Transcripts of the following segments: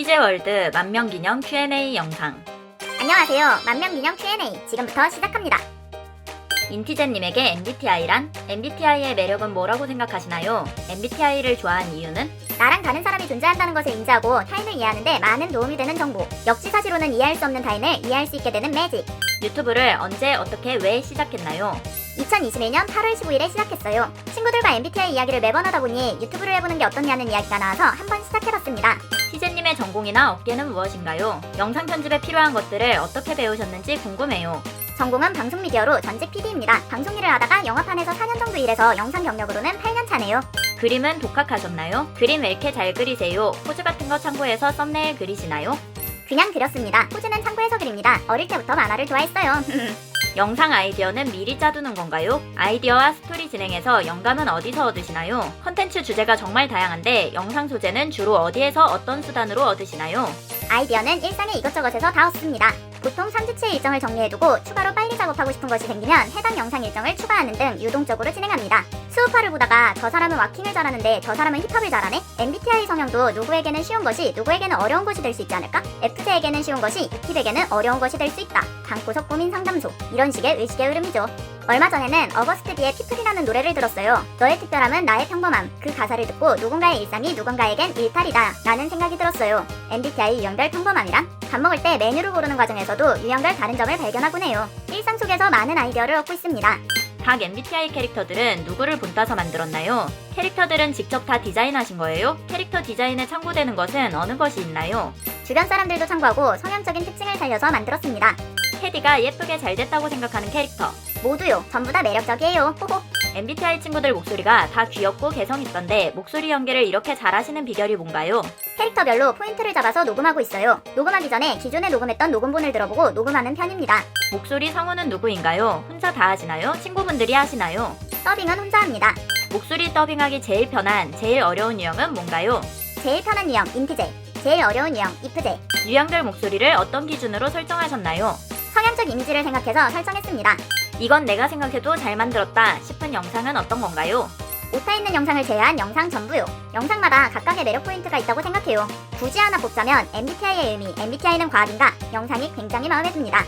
TJ월드 만명기념 Q&A 영상. 안녕하세요. 만명기념 Q&A 지금부터 시작합니다. 인티제님에게 MBTI란? MBTI의 매력은 뭐라고 생각하시나요? MBTI를 좋아한 이유는? 나랑 다른 사람이 존재한다는 것을 인지하고 타인을 이해하는데 많은 도움이 되는 정보, 역지사지로는 이해할 수 없는 타인을 이해할 수 있게 되는 매직. 유튜브를 언제, 어떻게, 왜 시작했나요? 2021년 8월 15일에 시작했어요. 친구들과 MBTI 이야기를 매번 하다 보니 유튜브를 해보는 게 어떻냐는 이야기가 나와서 한번 시작해봤습니다. TJ님의 전공이나 업계는 무엇인가요? 영상 편집에 필요한 것들을 어떻게 배우셨는지 궁금해요. 전공은 방송미디어로 전직 PD입니다. 방송 일을 하다가 영화판에서 4년 정도 일해서 영상 경력으로는 8년 차네요. 그림은 독학하셨나요? 그림 왜 이렇게 잘 그리세요? 포즈 같은 거 참고해서 썸네일 그리시나요? 그냥 그렸습니다. 포즈는 참고해서 그립니다. 어릴 때부터 만화를 좋아했어요. 영상 아이디어는 미리 짜두는 건가요? 아이디어와 스토리 진행에서 영감은 어디서 얻으시나요? 컨텐츠 주제가 정말 다양한데 영상 소재는 주로 어디에서 어떤 수단으로 얻으시나요? 아이디어는 일상의 이것저것에서 다 얻습니다. 보통 3주치의 일정을 정리해두고 추가로 빨리 작업하고 싶은 것이 생기면 해당 영상 일정을 추가하는 등 유동적으로 진행합니다. 수우파를 보다가 저 사람은 와킹을 잘하는데 저 사람은 힙합을 잘하네? MBTI 성향도 누구에게는 쉬운 것이 누구에게는 어려운 것이 될 수 있지 않을까? F세에게는 쉬운 것이 E팁에게는 어려운 것이 될 수 있다. 방구석 고민 상담소. 이런 식의 의식의 흐름이죠. 얼마 전에는 어거스트 B의 피플이라는 노래를 들었어요. 너의 특별함은 나의 평범함. 그 가사를 듣고 누군가의 일상이 누군가에겐 일탈이다 라는 생각이 들었어요. MBTI 유형별 평범함이란? 밥 먹을 때 메뉴를 고르는 과정에서도 유형별 다른 점을 발견하곤 해요. 일상 속에서 많은 아이디어를 얻고 있습니다. 각 MBTI 캐릭터들은 누구를 본따서 만들었나요? 캐릭터들은 직접 다 디자인하신 거예요? 캐릭터 디자인에 참고되는 것은 어느 것이 있나요? 주변 사람들도 참고하고 성향적인 특징을 살려서 만들었습니다. 테디가 예쁘게 잘 됐다고 생각하는 캐릭터. 모두요. 전부 다 매력적이에요. 호호. MBTI 친구들 목소리가 다 귀엽고 개성 있던데 목소리 연기를 이렇게 잘하시는 비결이 뭔가요? 캐릭터별로 포인트를 잡아서 녹음하고 있어요. 녹음하기 전에 기존에 녹음했던 녹음본을 들어보고 녹음하는 편입니다. 목소리 성우는 누구인가요? 혼자 다 하시나요? 친구분들이 하시나요? 더빙은 혼자 합니다. 목소리 더빙하기 제일 편한, 제일 어려운 유형은 뭔가요? 제일 편한 유형 인티제, 제일 어려운 유형 이프제. 유형별 목소리를 어떤 기준으로 설정하셨나요? 성향적 이미지를 생각해서 설정했습니다. 이건 내가 생각해도 잘 만들었다 싶은 영상은 어떤 건가요? 오타 있는 영상을 제외한 영상 전부요. 영상마다 각각의 매력 포인트가 있다고 생각해요. 굳이 하나 뽑자면 MBTI의 의미, MBTI는 과학인가? 영상이 굉장히 마음에 듭니다.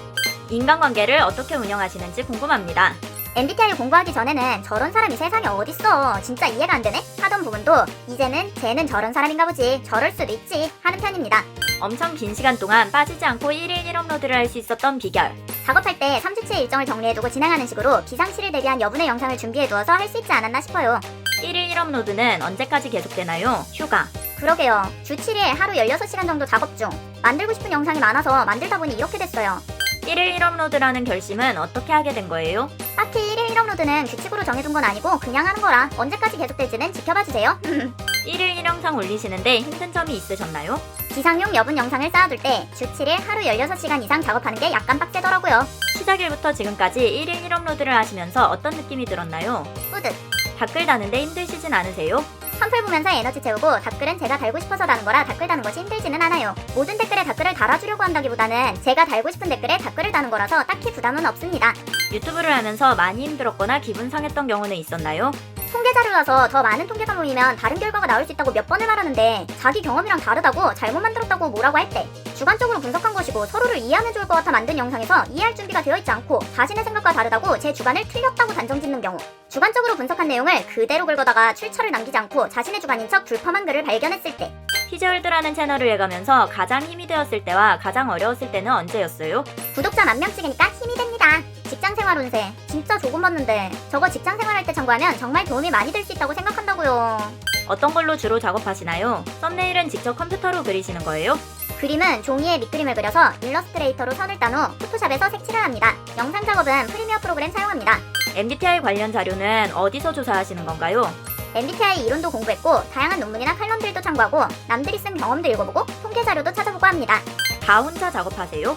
인간관계를 어떻게 운영하시는지 궁금합니다. MBTI를 공부하기 전에는 저런 사람이 세상에 어딨어 진짜 이해가 안 되네 하던 부분도 이제는 쟤는 저런 사람인가 보지 저럴 수도 있지 하는 편입니다. 엄청 긴 시간 동안 빠지지 않고 1일 1업로드를 할 수 있었던 비결. 작업할 때 3주치의 일정을 정리해두고 진행하는 식으로 비상시를 대비한 여분의 영상을 준비해두어서 할 수 있지 않았나 싶어요. 1일 1업로드는 언제까지 계속되나요? 휴가. 그러게요. 주 7일 하루 16시간 정도 작업 중. 만들고 싶은 영상이 많아서 만들다 보니 이렇게 됐어요. 1일 1업로드라는 결심은 어떻게 하게 된 거예요? 딱히 1일 1업로드는 규칙으로 정해둔 건 아니고 그냥 하는 거라 언제까지 계속될지는 지켜봐주세요. 1일 1영상 올리시는데 힘든 점이 있으셨나요? 기상용 여분 영상을 쌓아둘 때 주 7일 하루 16시간 이상 작업하는 게 약간 빡세더라고요. 시작일부터 지금까지 1일 1업로드를 하시면서 어떤 느낌이 들었나요? 뿌듯. 댓글 다는데 힘드시진 않으세요? 선풀 보면서 에너지 채우고 댓글은 제가 달고 싶어서 다는 거라 댓글 다는 것이 힘들지는 않아요. 모든 댓글에 댓글을 달아주려고 한다기보다는 제가 달고 싶은 댓글에 댓글을 다는 거라서 딱히 부담은 없습니다. 유튜브를 하면서 많이 힘들었거나 기분 상했던 경우는 있었나요? 통계 자료라서 더 많은 통계가 모이면 다른 결과가 나올 수 있다고 몇 번을 말하는데 자기 경험이랑 다르다고 잘못 만들었다고 뭐라고 할 때 주관적으로 분석한 것이고 서로를 이해하면 좋을 것 같아 만든 영상에서 이해할 준비가 되어 있지 않고 자신의 생각과 다르다고 제 주관을 틀렸다고 단정짓는 경우 주관적으로 분석한 내용을 그대로 긁어다가 출처를 남기지 않고 자신의 주관인 척 불펌한 글을 발견했을 때 TJ월드라는 채널을 해가면서 가장 힘이 되었을 때와 가장 어려웠을 때는 언제였어요? 구독자 10,000명 찍으니까 힘이 됩니다. 직장생활 운세 진짜 조금 봤는데 저거 직장생활할 때 참고하면 정말 도움이 많이 될 수 있다고 생각한다고요. 어떤 걸로 주로 작업하시나요? 썸네일은 직접 컴퓨터로 그리시는 거예요? 그림은 종이에 밑그림을 그려서 일러스트레이터로 선을 딴 후 포토샵에서 색칠을 합니다. 영상 작업은 프리미어 프로그램 사용합니다. MBTI 관련 자료는 어디서 조사하시는 건가요? MBTI 이론도 공부했고 다양한 논문이나 칼럼들도 참고하고 남들이 쓴 경험도 읽어보고 통계 자료도 찾아보고 합니다. 다 혼자 작업하세요?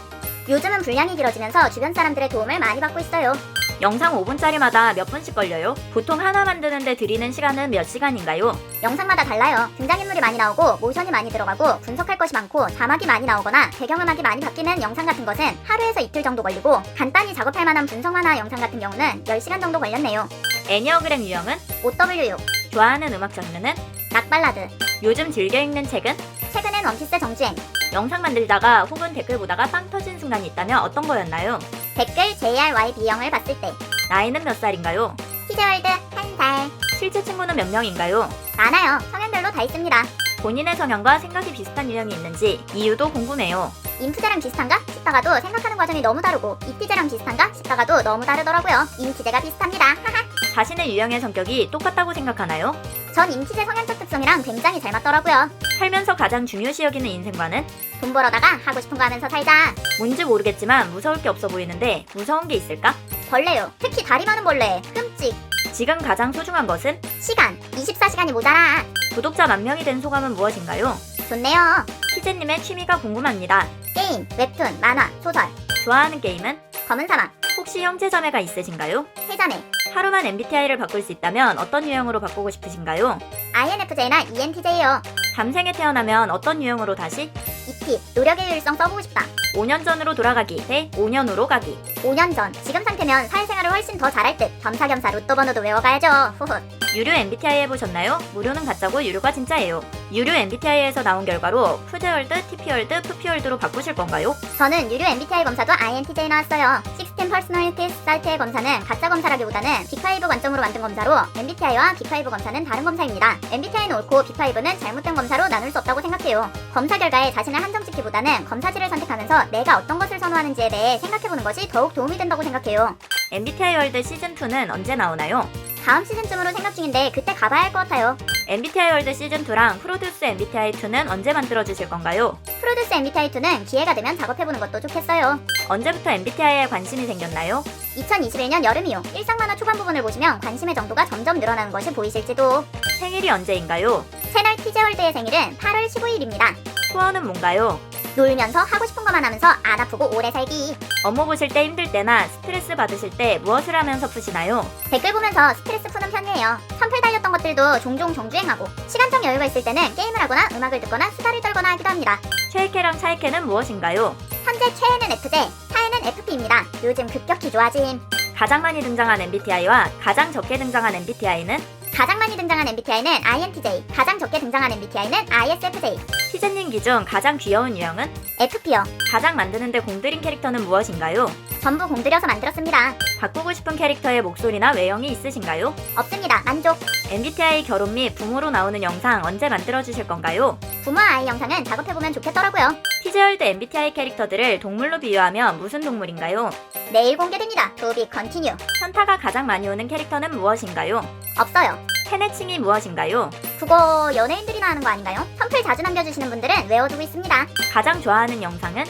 요즘은 분량이 길어지면서 주변 사람들의 도움을 많이 받고 있어요. 영상 5분짜리마다 몇 분씩 걸려요? 보통 하나 만드는데 들이는 시간은 몇 시간인가요? 영상마다 달라요. 등장인물이 많이 나오고 모션이 많이 들어가고 분석할 것이 많고 자막이 많이 나오거나 배경음악이 많이 바뀌는 영상 같은 것은 하루에서 이틀 정도 걸리고 간단히 작업할 만한 분석 만화 영상 같은 경우는 10시간 정도 걸렸네요. 애니어그램 유형은? OW6 좋아하는 음악 장르는? 락발라드. 요즘 즐겨 읽는 책은? 최근엔 팬 원피스 정주행. 영상 만들다가 혹은 댓글 보다가 빵 터진 순간이 있다면 어떤 거였나요? 댓글 JRYB형을 봤을 때. 나이는 몇 살인가요? 티제월드 1살. 실제 친구는 몇 명인가요? 많아요. 성향별로 다 있습니다. 본인의 성향과 생각이 비슷한 유형이 있는지 이유도 궁금해요. 인티제랑 비슷한가 싶다가도 생각하는 과정이 너무 다르고 이티제랑 비슷한가 싶다가도 너무 다르더라고요. 인티제가 비슷합니다. 하하. 자신의 유형의 성격이 똑같다고 생각하나요? 전 인티제 성향적 특성이랑 굉장히 잘 맞더라고요. 살면서 가장 중요시 여기는 인생관은? 돈 벌어다가 하고 싶은 거 하면서 살자. 뭔지 모르겠지만 무서울 게 없어 보이는데 무서운 게 있을까? 벌레요. 특히 다리 많은 벌레. 끔찍. 지금 가장 소중한 것은? 시간. 24시간이 모자라. 구독자 10,000명이 된 소감은 무엇인가요? 좋네요. 희재님의 취미가 궁금합니다. 게임, 웹툰, 만화, 소설. 좋아하는 게임은? 검은 사막. 혹시 형제자매가 있으신가요? 해자매. 하루만 MBTI를 바꿀 수 있다면 어떤 유형으로 바꾸고 싶으신가요? INFJ나 ENTJ요. 밤생에 태어나면 어떤 유형으로 다시? ET. 노력의 효율성 써보고 싶다. 5년 전으로 돌아가기 대 5년 후로 가기. 5년 전. 지금 상태면 사회생활을 훨씬 더 잘할 듯. 겸사겸사 로또 번호도 외워가야죠. 후훗. 유료 MBTI 해보셨나요? 무료는 가짜고 유료가 진짜예요. 유료 MBTI에서 나온 결과로 푸드월드, TP월드, 푸피월드로 바꾸실 건가요? 저는 유료 MBTI 검사도 INTJ 나왔어요. 16 퍼스널리티스 사이트의 검사는 가짜 검사라기보다는 B5 관점으로 만든 검사로 MBTI와 B5 검사는 다른 검사입니다. MBTI는 옳고 B5는 잘못된 검사로 나눌 수 없다고 생각해요. 검사 결과에 자신을 한정짓기보다는 검사지를 선택하면서 내가 어떤 것을 선호하는지에 대해 생각해보는 것이 더욱 도움이 된다고 생각해요. MBTI 월드 시즌2는 언제 나오나요? 다음 시즌쯤으로 생각 중인데 그때 가봐야 할 것 같아요. MBTI 월드 시즌2랑 프로듀스 MBTI2는 언제 만들어주실 건가요? 프로듀스 MBTI2는 기회가 되면 작업해보는 것도 좋겠어요. 언제부터 MBTI에 관심이 생겼나요? 2021년 여름이요. 일상만화 초반 부분을 보시면 관심의 정도가 점점 늘어나는 것이 보이실지도. 생일이 언제인가요? 채널 티제월드의 생일은 8월 15일입니다. 소원은 뭔가요? 놀면서 하고 싶은 것만 하면서 안 아프고 오래 살기. 업무 보실 때 힘들 때나 스트레스 받으실 때 무엇을 하면서 푸시나요? 댓글 보면서 스트레스 푸는 편이에요. 선풀 달렸던 것들도 종종 정주행하고 시간적 여유가 있을 때는 게임을 하거나 음악을 듣거나 수다를 떨거나 하기도 합니다. 최애캐랑 차이캐는 무엇인가요? 현재 최애는 FJ, 차애는 FP입니다. 요즘 급격히 좋아짐. 가장 많이 등장한 MBTI와 가장 적게 등장한 MBTI는? 가장 많이 등장한 MBTI는 INTJ, 가장 적게 등장한 MBTI는 ISFJ. 희재님 기준 가장 귀여운 유형은? FP요. 가장 만드는데 공들인 캐릭터는 무엇인가요? 전부 공들여서 만들었습니다. 바꾸고 싶은 캐릭터의 목소리나 외형이 있으신가요? 없습니다. 만족. MBTI 결혼 및 부모로 나오는 영상 언제 만들어주실 건가요? 부모와 아이 영상은 작업해보면 좋겠더라고요. 티제월드 MBTI 캐릭터들을 동물로 비유하면 무슨 동물인가요? 내일 공개됩니다. To be continue. 현타가 가장 많이 오는 캐릭터는 무엇인가요? 없어요. 팬의칭이 무엇인가요? 그거 연예인들이나 하는 거 아닌가요? 선풀 자주 남겨주시는 분들은 외워두고 있습니다. 가장 좋아하는 영상은?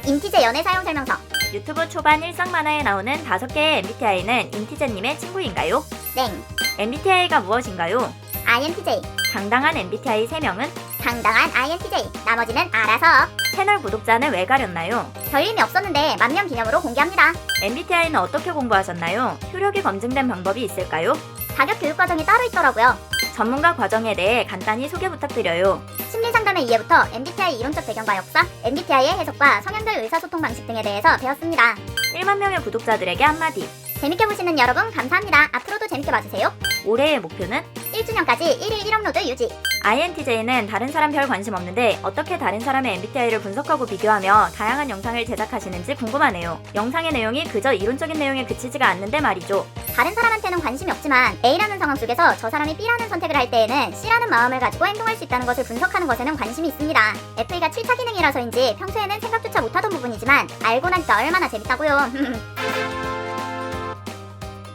인티제 연애 사용 설명서. 유튜브 초반 일상 만화에 나오는 5개의 MBTI는 인티제님의 친구인가요? 땡. MBTI가 무엇인가요? INTJ. 당당한 MBTI 3명은? 당당한 INTJ. 나머지는 알아서. 채널 구독자는 왜 가렸나요? 별 의미 없었는데 만명 기념으로 공개합니다. MBTI는 어떻게 공부하셨나요? 효력이 검증된 방법이 있을까요? 자격 교육 과정이 따로 있더라고요. 전문가 과정에 대해 간단히 소개 부탁드려요. 심리상담의 이해부터 MBTI 이론적 배경과 역사, MBTI의 해석과 성향별 의사소통 방식 등에 대해서 배웠습니다. 1만 명의 구독자들에게 한마디. 재밌게 보시는 여러분 감사합니다. 앞으로도 재밌게 봐주세요. 올해의 목표는? 1주년까지 1일 1업로드 유지. INTJ는 다른 사람 별 관심 없는데 어떻게 다른 사람의 MBTI를 분석하고 비교하며 다양한 영상을 제작하시는지 궁금하네요. 영상의 내용이 그저 이론적인 내용에 그치지가 않는데 말이죠. 다른 사람한테는 관심이 없지만 A라는 상황 속에서 저 사람이 B라는 선택을 할 때에는 C라는 마음을 가지고 행동할 수 있다는 것을 분석하는 것에는 관심이 있습니다. FE가 7차 기능이라서인지 평소에는 생각조차 못하던 부분이지만 알고 나니까 얼마나 재밌다고요.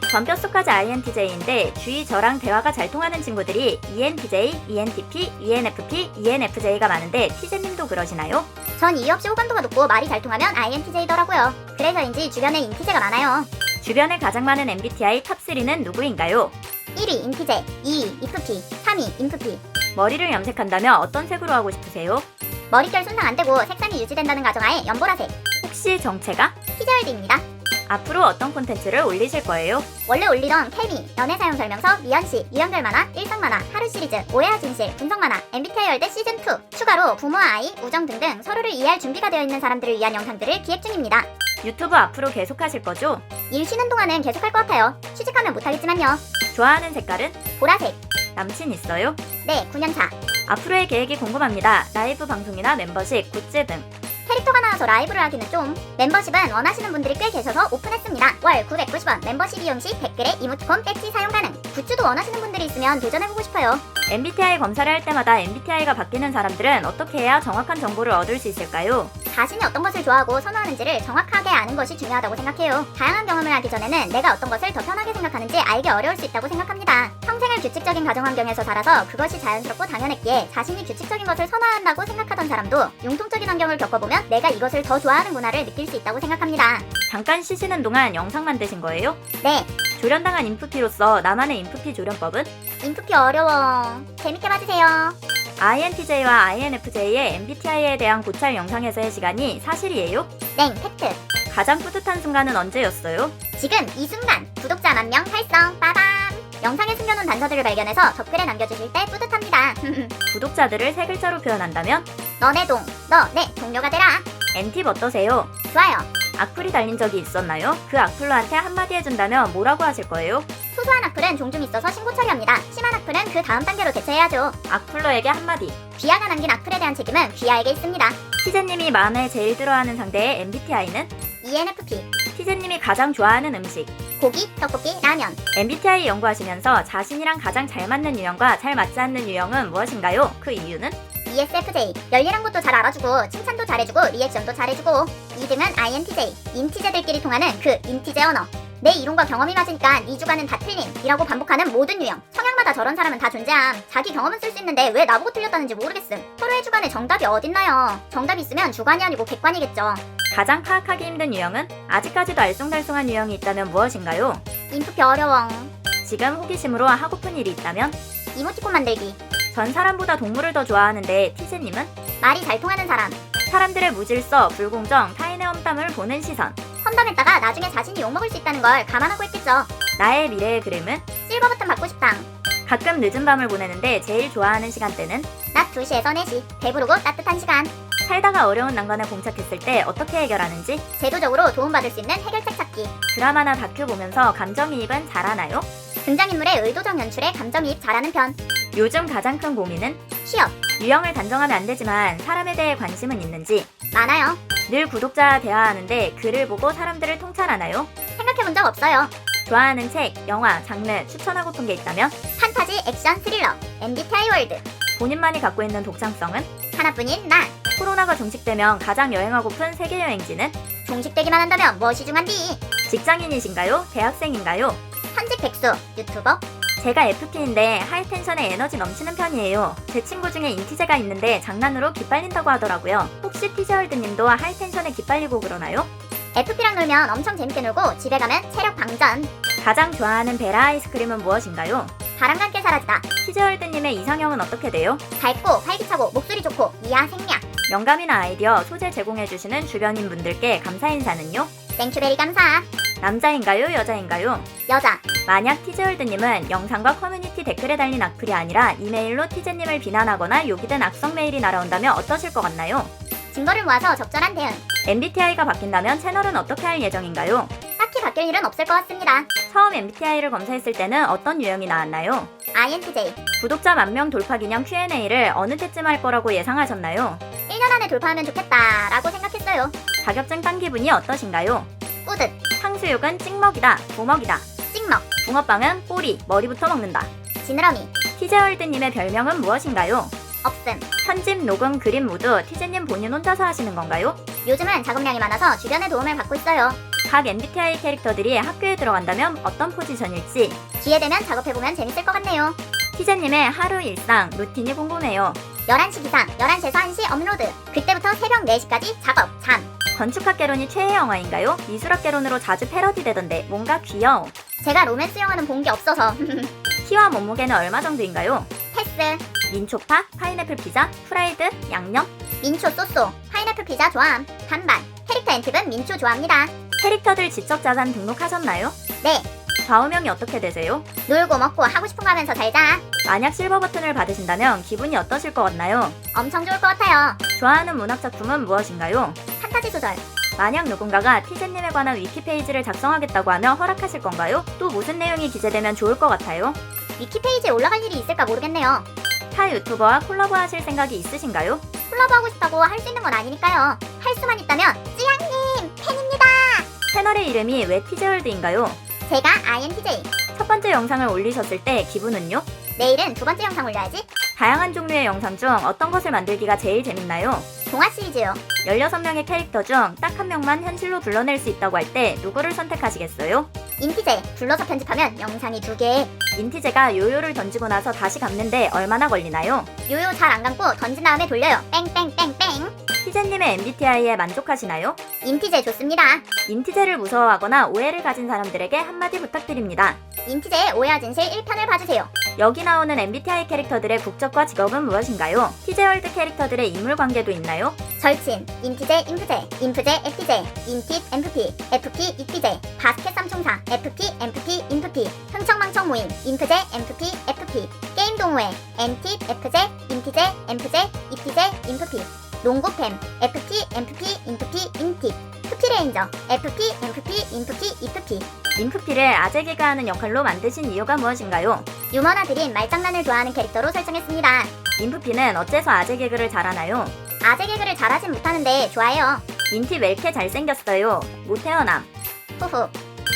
전 뼛속까지 INTJ인데 주위 저랑 대화가 잘 통하는 친구들이 ENTJ, ENTP, ENFP, ENFJ가 많은데 티제님도 그러시나요? 전 이유 없이 호감도가 높고 말이 잘 통하면 INTJ더라고요. 그래서인지 주변에 인티제가 많아요. 주변에 가장 많은 MBTI 탑3는 누구인가요? 1위 인티제, 2위 IFP, 3위 INFP. 머리를 염색한다면 어떤 색으로 하고 싶으세요? 머릿결 손상 안되고 색상이 유지된다는 가정하에 연보라색. 혹시 정체가? 티제월드입니다. 앞으로 어떤 콘텐츠를 올리실 거예요? 원래 올리던 케미, 연애 사용 설명서, 미연씨, 유형별 만화, 일상 만화, 하루 시리즈, 오해와 진실, 분석 만화, MBTI 월드 시즌2 추가로 부모와 아이, 우정 등등 서로를 이해할 준비가 되어 있는 사람들을 위한 영상들을 기획 중입니다. 유튜브 앞으로 계속하실 거죠? 일 쉬는 동안은 계속할 것 같아요. 취직하면 못하겠지만요. 좋아하는 색깔은? 보라색. 남친 있어요? 네, 9년차. 앞으로의 계획이 궁금합니다. 라이브 방송이나 membership, 굿즈 등. 캐릭터가 나와서 라이브를 하기는 좀. 멤버십은 원하시는 분들이 꽤 계셔서 오픈했습니다. 월 990원 멤버십 이용 시 댓글에 이모티콘 배지 사용 가능. 굿즈도 원하시는 분들이 있으면 도전해보고 싶어요. MBTI 검사를 할 때마다 MBTI가 바뀌는 사람들은 어떻게 해야 정확한 정보를 얻을 수 있을까요? 자신이 어떤 것을 좋아하고 선호하는지를 정확하게 아는 것이 중요하다고 생각해요. 다양한 경험을 하기 전에는 내가 어떤 것을 더 편하게 생각하는지 알기 어려울 수 있다고 생각합니다. 평생을 규칙적인 가정 환경에서 살아서 그것이 자연스럽고 당연했기에 자신이 규칙적인 것을 선호한다고 생각하던 사람도 융통적인 환경을 겪어보면 내가 이것을 더 좋아하는구나를 느낄 수 있다고 생각합니다. 잠깐 쉬시는 동안 영상 만드신 거예요? 네, 조련당한 인프피로서 나만의 인프피 조련법은? 인프피 어려워. 재밌게 봐주세요. INTJ와 INFJ의 MBTI에 대한 고찰 영상에서의 시간이 사실이에요? 땡, 팩트. 가장 뿌듯한 순간은 언제였어요? 지금 이 순간 구독자 10,000명 달성. 빠밤. 영상에 숨겨놓은 단서들을 발견해서 댓글에 남겨주실 때 뿌듯합니다. 구독자들을 세 글자로 표현한다면? 너네 동, 너 내 동료가 되라. N팁 어떠세요? 좋아요. 악플이 달린 적이 있었나요? 그 악플러한테 한마디 해준다면 뭐라고 하실 거예요? 소소한 악플은 종종 있어서 신고 처리합니다. 심한 악플은 그 다음 단계로 대처해야죠. 악플러에게 한마디. 귀하가 남긴 악플에 대한 책임은 귀하에게 있습니다. 티제님이 마음에 제일 들어하는 상대의 MBTI는? ENFP. 티제님이 가장 좋아하는 음식. 고기, 떡볶이, 라면. MBTI 연구하시면서 자신이랑 가장 잘 맞는 유형과 잘 맞지 않는 유형은 무엇인가요? 그 이유는? ESFJ. 열일한 것도 잘 알아주고 칭찬도 잘해주고 리액션도 잘해주고. 2등은 INTJ. 인티제들끼리 통하는 그 인티제 언어. 내 이론과 경험이 맞으니까 네 주관은 다 틀림 이라고 반복하는 모든 유형. 성향마다 저런 사람은 다 존재함. 자기 경험은 쓸 수 있는데 왜 나보고 틀렸다는지 모르겠음. 서로의 주관에 정답이 어딨나요? 정답이 있으면 주관이 아니고 객관이겠죠. 가장 파악하기 힘든 유형은? 아직까지도 알쏭달쏭한 유형이 있다면 무엇인가요? 인프피 어려워. 지금 호기심으로 하고픈 일이 있다면? 이모티콘 만들기. 전 사람보다 동물을 더 좋아하는데 티제님은? 말이 잘 통하는 사람. 사람들의 무질서, 불공정, 타인의 험담을 보는 시선. 험담했다가 나중에 자신이 욕먹을 수 있다는 걸 감안하고 했겠죠. 나의 미래의 그림은? 실버 버튼 받고 싶다. 가끔 늦은 밤을 보내는데 제일 좋아하는 시간대는? 낮 2시에서 4시. 배부르고 따뜻한 시간. 살다가 어려운 난관에 봉착했을 때 어떻게 해결하는지? 제도적으로 도움받을 수 있는 해결책 찾기. 드라마나 다큐 보면서 감정이입은 잘하나요? 등장인물의 의도적 연출에 감정이입 잘하는 편. 요즘 가장 큰 고민은? 취업. 유형을 단정하면 안 되지만 사람에 대해 관심은 있는지? 많아요. 늘 구독자와 대화하는데 글을 보고 사람들을 통찰하나요? 생각해본 적 없어요. 좋아하는 책, 영화, 장르 추천하고픈 게 있다면? 판타지, 액션, 스릴러. MBTI 월드. 본인만이 갖고 있는 독창성은? 하나뿐인 나. 코로나가 종식되면 가장 여행하고픈 세계 여행지는? 종식되기만 한다면 무엇이 중한디? 직장인이신가요? 대학생인가요? 현직 백수. 유튜버. 제가 FP인데 하이텐션에 에너지 넘치는 편이에요. 제 친구 중에 인티제가 있는데 장난으로 기빨린다고 하더라고요. 혹시 티제월드님도 하이텐션에 기빨리고 그러나요? FP랑 놀면 엄청 재밌게 놀고 집에 가면 체력 방전. 가장 좋아하는 베라 아이스크림은 무엇인가요? 바람과 함께 사라지다. 티제월드님의 이상형은 어떻게 돼요? 밝고 활기차고 목소리 좋고 이하 생략. 영감이나 아이디어, 소재 제공해주시는 주변인 분들께 감사 인사는요? 땡큐베리 감사. 남자인가요? 여자인가요? 여자. 만약 티제월드님은 영상과 커뮤니티 댓글에 달린 악플이 아니라 이메일로 티제님을 비난하거나 욕이 든 악성 메일이 날아온다면 어떠실 것 같나요? 증거를 모아서 적절한 대응. MBTI가 바뀐다면 채널은 어떻게 할 예정인가요? 딱히 바뀔 일은 없을 것 같습니다. 처음 MBTI를 검사했을 때는 어떤 유형이 나왔나요? INTJ. 구독자 10,000명 돌파 기념 Q&A를 어느 때쯤 할 거라고 예상하셨나요? 1년 안에 돌파하면 좋겠다 라고 생각했어요. 자격증 딴 기분이 어떠신가요? 뿌듯. 탕수육은 찍먹이다, 부먹이다. 찍먹. 붕어빵은 꼬리, 머리부터 먹는다. 지느러미. 티제월드님의 별명은 무엇인가요? 없음. 편집, 녹음, 그림 모두 티제님 본인 혼자서 하시는 건가요? 요즘은 작업량이 많아서 주변의 도움을 받고 있어요. 각 MBTI 캐릭터들이 학교에 들어간다면 어떤 포지션일지, 기회 되면 작업해보면 재밌을 것 같네요. 티제님의 하루 일상, 루틴이 궁금해요. 11시 기상, 11시에서 1시 업로드. 그때부터 새벽 4시까지 작업, 잠. 건축학개론이 최애 영화인가요? 미술학개론으로 자주 패러디 되던데 뭔가 귀여워. 제가 로맨스 영화는 본 게 없어서. 키와 몸무게는 얼마 정도인가요? 패스. 민초파, 파인애플 피자, 프라이드, 양념. 민초 쏘쏘. 파인애플 피자 좋아함. 반반. 캐릭터 엔팁은 민초 좋아합니다. 캐릭터들 지적자산 등록하셨나요? 네. 좌우명이 어떻게 되세요? 놀고 먹고 하고 싶은 거 하면서 살자. 만약 실버 버튼을 받으신다면 기분이 어떠실 것 같나요? 엄청 좋을 것 같아요. 좋아하는 문학작품은 무엇인가요? 판타지 소설. 만약 누군가가 티제님에 관한 위키페이지를 작성하겠다고 하면 허락하실 건가요? 또 무슨 내용이 기재되면 좋을 것 같아요? 위키페이지에 올라갈 일이 있을까 모르겠네요. 타 유튜버와 콜라보 하실 생각이 있으신가요? 콜라보하고 싶다고 할 수 있는 건 아니니까요. 할 수만 있다면 찌양님 팬입니다. 채널의 이름이 왜 티제월드인가요? 제가 INTJ. 첫 번째 영상을 올리셨을 때 기분은요? 내일은 두 번째 영상 올려야지. 다양한 종류의 영상 중 어떤 것을 만들기가 제일 재밌나요? 동화 시리즈요. 16명의 캐릭터 중 딱 한 명만 현실로 불러낼 수 있다고 할 때 누구를 선택하시겠어요? 인티제. 불러서 편집하면 영상이 2개. 인티제가 요요를 던지고 나서 다시 감는데 얼마나 걸리나요? 요요 잘 안 감고 던진 다음에 돌려요. 뺑뺑뺑뺑. 티제님의 MBTI에 만족하시나요? 인티제 좋습니다. 인티제를 무서워하거나 오해를 가진 사람들에게 한마디 부탁드립니다. 인티제의 오해와 진실 1편을 봐주세요. 여기 나오는 MBTI 캐릭터들의 국적과 직업은 무엇인가요? 티제월드 캐릭터들의 인물 관계도 있나요? 절친, 인티제, 인프제, 인프제, FT제, 인팁, MFP, FP, 이티제, 바스켓 삼총사, FP, MFP, 인프피, 흥청망청 모임, 인프제, MFP, FP, 게임 동호회, NTIP, F제, 인티제, MF제, 이티제, 인프피, 농구팸, FP, MFP, 인프피, 인팁, 푸피레인저, FP, MFP, 인프피, 이프피. 인프피를 아재 개그하는 역할로 만드신 이유가 무엇인가요? 유머나들인 말장난을 좋아하는 캐릭터로 설정했습니다. 인프피는 어째서 아재 개그를 잘하나요? 아재 개그를 잘하진 못하는데 좋아해요. 인티 왜 이렇게 잘생겼어요? 모태어남. 후후.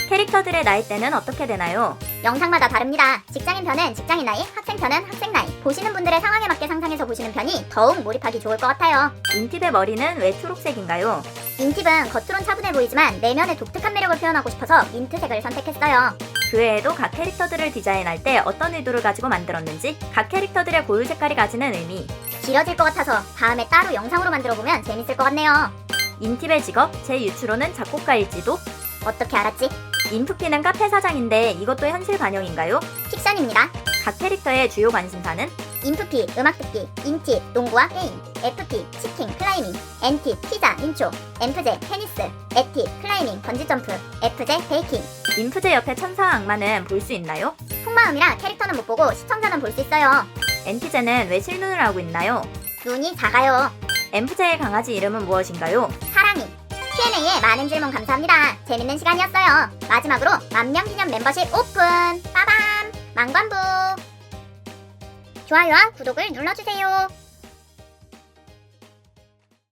캐릭터들의 나이대는 어떻게 되나요? 영상마다 다릅니다. 직장인 편은 직장인 나이, 학생 편은 학생 나이. 보시는 분들의 상황에 맞게 상상해서 보시는 편이 더욱 몰입하기 좋을 것 같아요. 인팁의 머리는 왜 초록색인가요? 인팁은 겉으론 차분해 보이지만 내면의 독특한 매력을 표현하고 싶어서 민트색을 선택했어요. 그 외에도 각 캐릭터들을 디자인할 때 어떤 의도를 가지고 만들었는지, 각 캐릭터들의 고유 색깔이 가지는 의미, 길어질 것 같아서 다음에 따로 영상으로 만들어보면 재밌을 것 같네요. 인팁의 직업, 제 유추로는 작곡가일지도? 어떻게 알았지? 인프피는 카페 사장인데 이것도 현실 반영인가요? 픽션입니다. 각 캐릭터의 주요 관심사는? 인프피, 음악 듣기, 인팁, 농구와 게임, FP, 치킨, 클라이밍, N팁, 피자, 민초, 엠프제, 테니스, E팁, 클라이밍, 번지점프, F제, 베이킹. 인프제 옆에 천사와 악마는 볼 수 있나요? 속마음이라 캐릭터는 못 보고 시청자는 볼 수 있어요. 엔티제는 왜 실눈을 하고 있나요? 눈이 작아요. 엠프제의 강아지 이름은 무엇인가요? 사랑이. Q&A에 많은 질문 감사합니다. 재밌는 시간이었어요. 마지막으로 만명 기념 멤버십 오픈! 빠밤! 망관부! 좋아요와 구독을 눌러주세요.